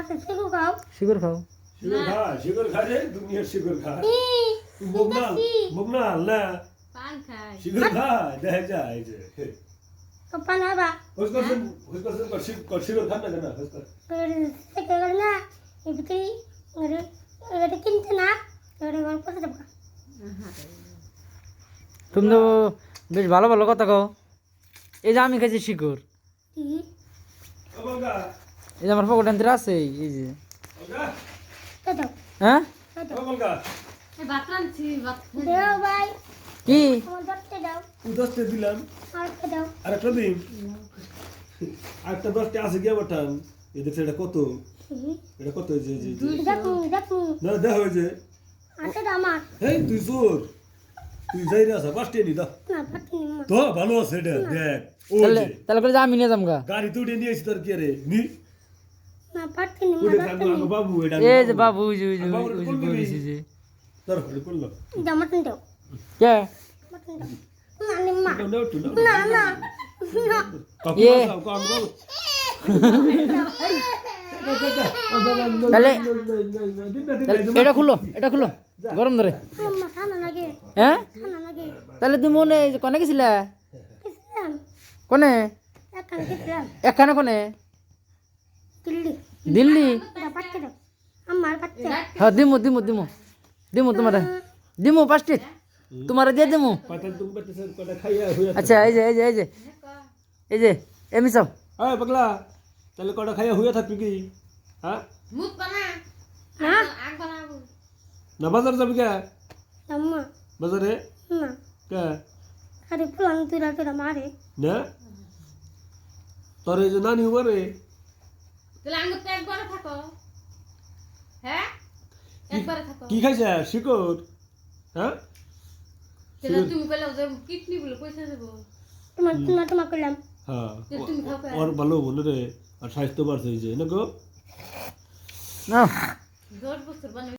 আচ্ছা শিকড় খাও শিকড় খাও শিকড় খা রে দুনিয়ার শিকড় খা মুগনাল না পান খাই শিকড় খা দেখা যায় যে পান হবা শিকড় খা না কেন শিকড় না এবিতে এটা কিনতে না এটা গল্প করতে দেবো তুমি তো বেশ ভালো ভালো কথা কও এই যে আমি খাইছি শিকড় এই যে আমার পকেট আনতে আছে এই যে দাও হ্যাঁ এই ভাত রাঁধছি ভাত দাও ভাই কি আমার দশটা দাও দশটা দিলাম আর দাও আরেকটা দিন আরেকটা 10টা আছে গিয়া বটান এই দেখছে এটা কত হয়েছে দেখো দেখো না দেখা হয়েছে আচ্ছা দাও আমার এই তুই চোর তুই যাই না 5টা নি দা না পাচ্ছি না তো ভালো আছে এটা দেখ ওই তাহলে যে তাহলে করে যে আমি নিয়ে যামগা গাড়ি তো উঠে নিয়েছি তোর কি রে নি না পাচ্ছি না উঠে থাকবো আমি বাবু এটা এই যে বাবু ওই যে বলেছি যে তোর হলে করলো দাও মতন দাও কে মতন দাও না নিম্মা না একটু না না না না কাকু এ। যাও কাকু বাবু তাহলে এটা খুলো গরম ধরে আম্মা খানা লাগে হ্যাঁ খানা লাগে তাহলে তুমি মনে কনে গেছিলা কিসলাম কনে এখানে কিসলাম এখানে কনে দিল্লি দিল্লি দাও পাচ্ছি দাও আমার পাচ্ছি হ্যাঁ দিমু তোমারে দিমু পাঁচটি তোমারে দিয়ে দিমু পাতাল তুমি বেটা স্যার কটা খাইয়া হইয়া আচ্ছা এই যে এমি সব আয় পাগলা তাহলে কটা খাইয়া হইয়া থাকবি কি হ্যাঁ মুখ বানা না আগ বানাবো না বাজার যাবি কে আম্মা বাজারে না কে আরে ফুলান তুরা তুরা মারে না তোর এই যে নানি উমারে তাহলে আঙ্গুর তো একবারে থাকো হ্যাঁ একবারে থাকো কি খাইছে শিকড় হ্যাঁ তাহলে তুমি কইলে যে কিডনি বলে পয়সা দেবো তোমার করলাম হ্যাঁ তুমি খাও ওর ভালো বলে রে আর স্বাস্থ্য বাড়ছে এই যে না গো না 10 বছর বানাই